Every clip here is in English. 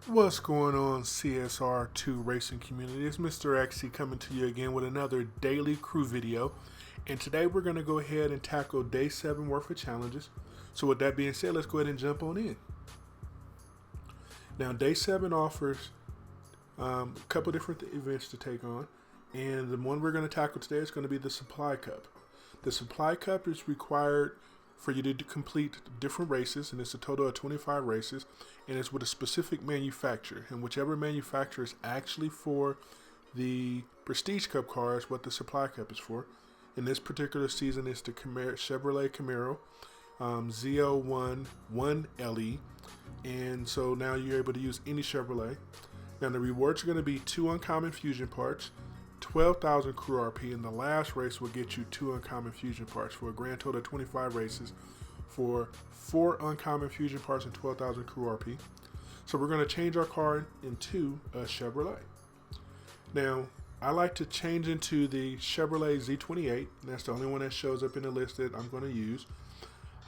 What's going on, CSR2 racing community? It's MrXsee coming to you again with another daily crew video. And today we're going to go ahead and tackle day 7 worth of challenges. So with that being said, let's go ahead and jump on in. Now day 7 offers a couple different events to take on. And the one we're going to tackle today is going to be the Supply Cup. The Supply Cup is required for you to complete different races, and it's a total of 25 races, and it's with a specific manufacturer, and whichever manufacturer is actually for the Prestige Cup car is what the Supply Cup is for. In this particular season, it's the Chevrolet Camaro Z01 1LE, and so now you're able to use any Chevrolet. Now the rewards are going to be 2 uncommon fusion parts, 12,000 crew RP, and the last race will get you 2 uncommon fusion parts for a grand total of 25 races for 4 uncommon fusion parts and 12,000 crew RP. So we're going to change our car into a Chevrolet. Now, I like to change into the Chevrolet Z28, and that's the only one that shows up in the list that I'm going to use.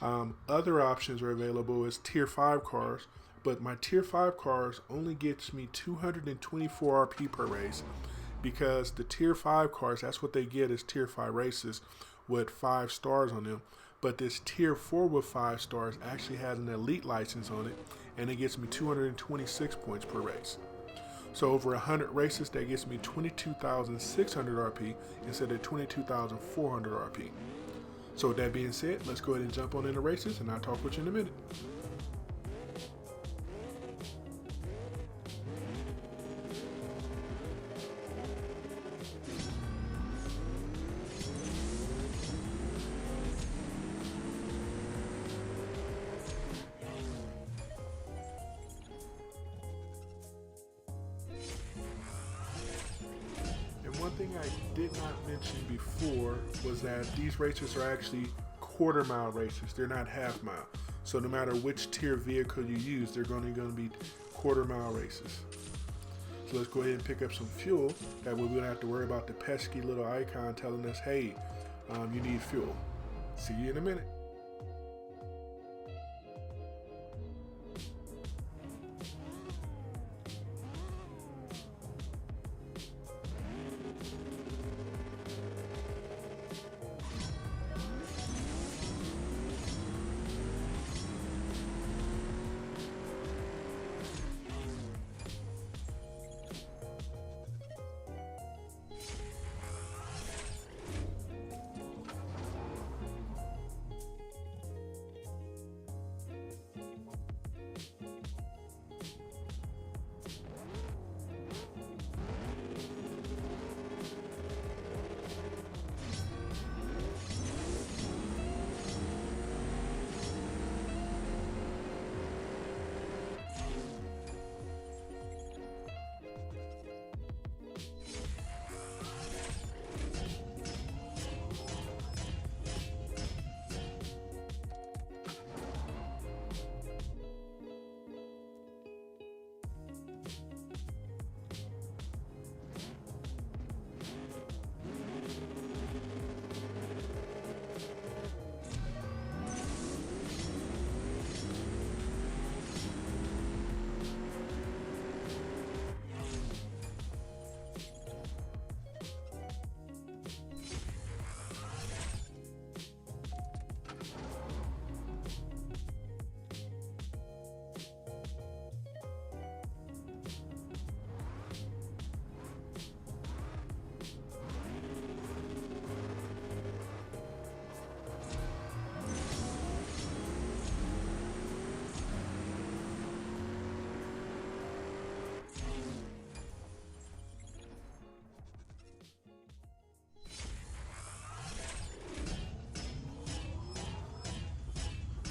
Other options are available as Tier 5 cars, but my Tier 5 cars only gets me 224 RP per race, because the Tier 5 cars, that's what they get, is Tier 5 races with 5 stars on them. But this Tier 4 with 5 stars actually has an elite license on it, and it gets me 226 points per race. So over 100 races, that gets me 22,600 RP instead of 22,400 RP. So with that being said, let's go ahead and jump on into races, and I'll talk with you in a minute. One thing I did not mention before was that these races are actually quarter mile races. They're not half mile. So no matter which tier vehicle you use, they're going to be quarter mile races. So let's go ahead and pick up some fuel. That way we don't have to worry about the pesky little icon telling us, hey, you need fuel. See you in a minute.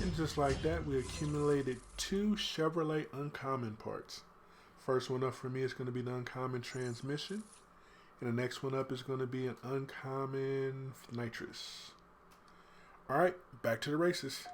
And just like that, we accumulated 2 Chevrolet uncommon parts. First one up for me is going to be the uncommon transmission, and the next one up is going to be an uncommon nitrous. Alright, back to the races.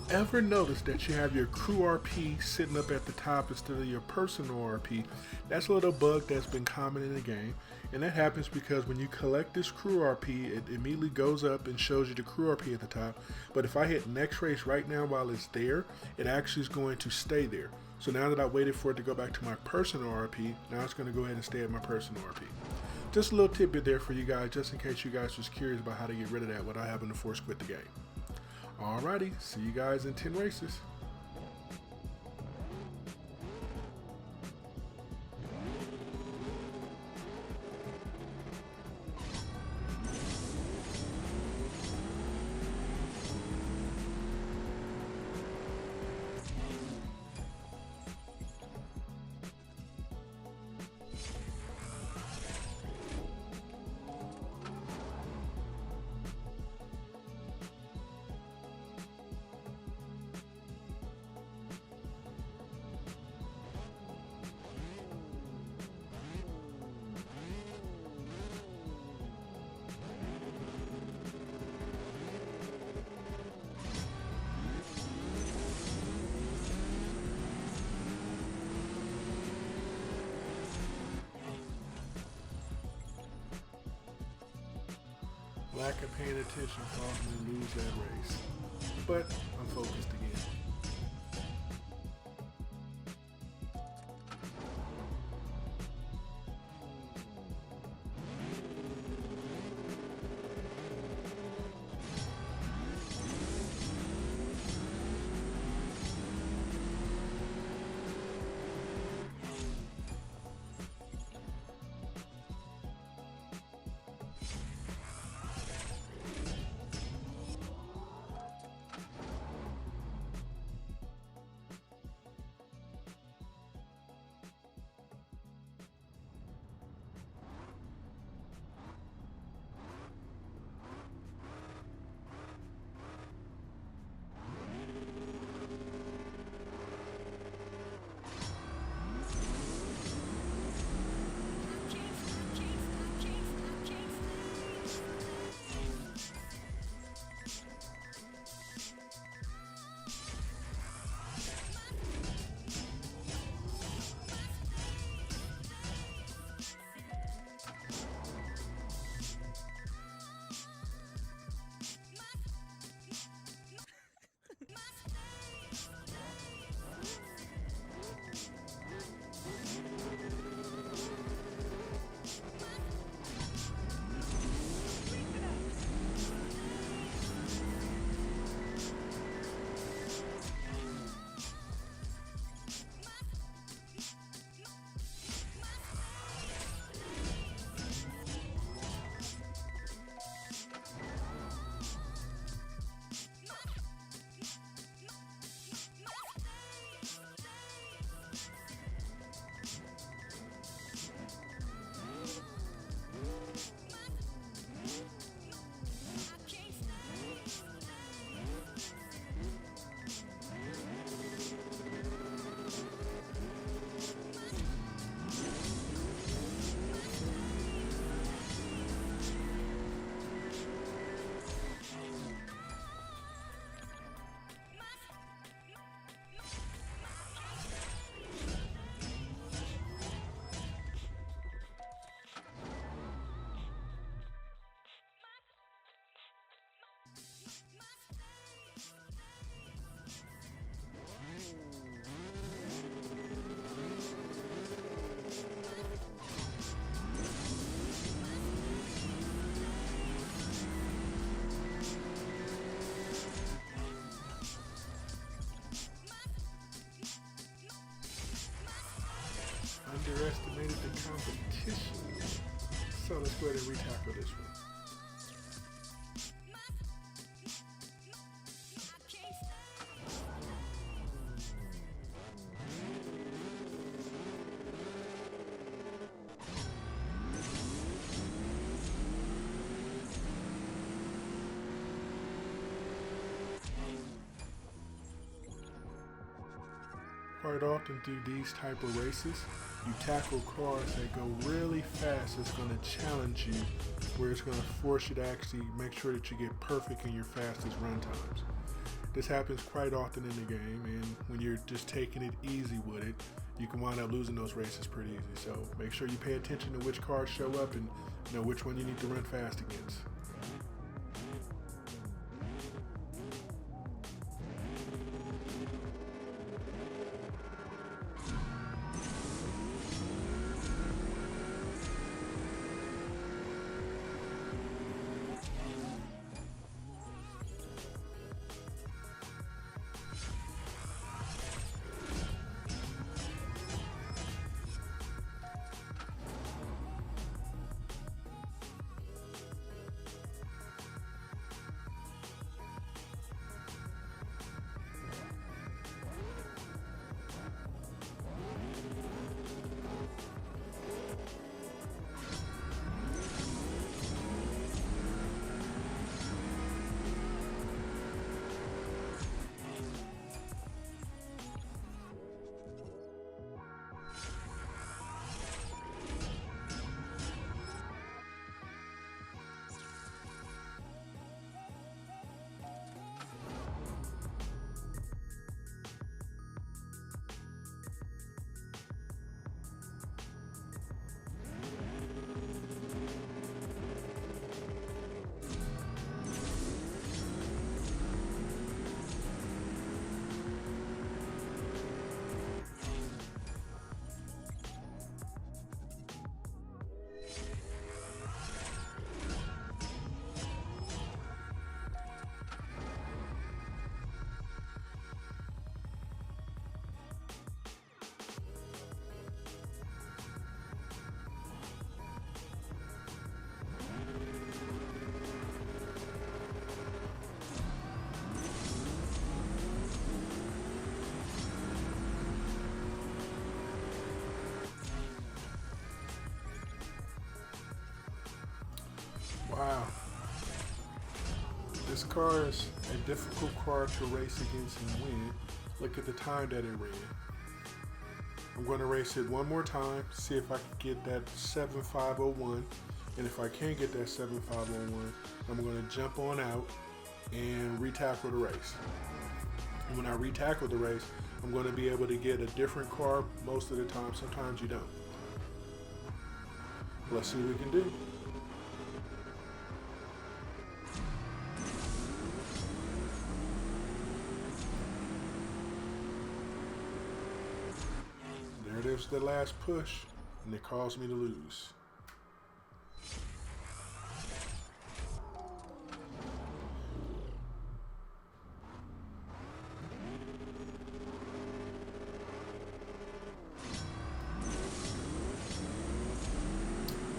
ever notice that you have your crew RP sitting up at the top instead of your personal RP, that's a little bug that's been common in the game. And that happens because when you collect this crew RP, it immediately goes up and shows you the crew RP at the top. But if I hit next race right now while it's there, it actually is going to stay there. So now that I waited for it to go back to my personal RP, now it's going to go ahead and stay at my personal RP. Just a little tidbit there for you guys, just in case you guys was curious about how to get rid of that without having to force quit the game. Alrighty, see you guys in 10 races. Lack of paying attention caused me to lose that race. But I'm focused again. Underestimated the competition. So let's go ahead and retackle this one. Quite often through these type of races, you tackle cars that go really fast. It's going to challenge you, where it's going to force you to actually make sure that you get perfect in your fastest run times. This happens quite often in the game, and when you're just taking it easy with it, you can wind up losing those races pretty easy. So make sure you pay attention to which cars show up and know which one you need to run fast against. Wow. This car is a difficult car to race against and win. Look at the time that it ran. I'm going to race it one more time, see if I can get that 7501. And if I can't get that 7501, I'm going to jump on out and re-tackle the race. And when I re-tackle the race, I'm going to be able to get a different car most of the time. Sometimes you don't. Let's see what we can do. There's the last push, and it caused me to lose.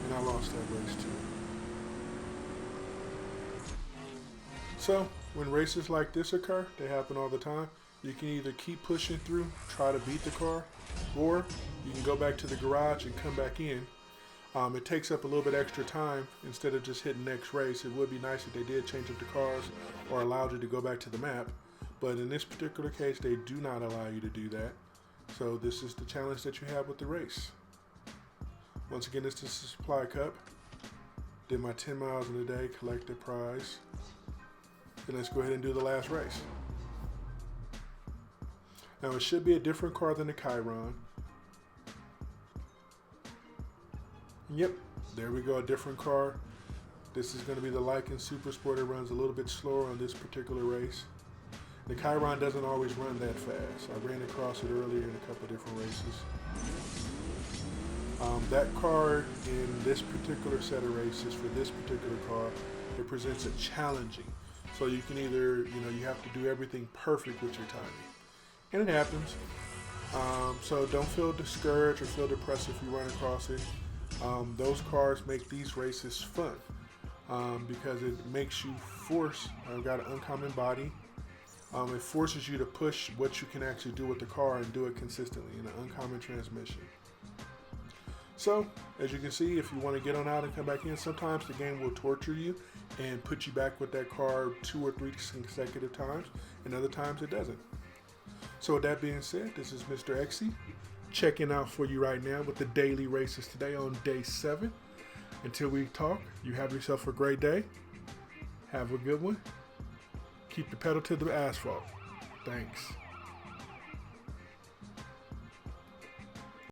And I lost that race too. So, when races like this occur, they happen all the time, you can either keep pushing through, try to beat the car, or you can go back to the garage and come back in. It takes up a little bit extra time instead of just hitting next race. It would be nice if they did change up the cars or allowed you to go back to the map. But in this particular case, they do not allow you to do that. So this is the challenge that you have with the race. Once again, this is the supply cup. Did my 10 miles in a day, collected prize. Then let's go ahead and do the last race. Now it should be a different car than the Chiron. Yep, there we go, a different car. This is going to be the Lycan Super Sport. It runs a little bit slower on this particular race. The Chiron doesn't always run that fast. I ran across it earlier in a couple of different races. That car in this particular set of races for this particular car, it presents a challenging. So you can either, you have to do everything perfect with your timing. And it happens. So don't feel discouraged or feel depressed if you run across it. Those cars make these races fun because it makes you force. I've got an uncommon body. It forces you to push what you can actually do with the car and do it consistently in an uncommon transmission. So, as you can see, if you want to get on out and come back in, sometimes the game will torture you and put you back with that car 2 or 3 consecutive times, and other times it doesn't. So with that being said, this is MrXsee checking out for you right now with the daily races today on day 7. Until we talk, you have yourself a great day. Have a good one. Keep the pedal to the asphalt. Thanks.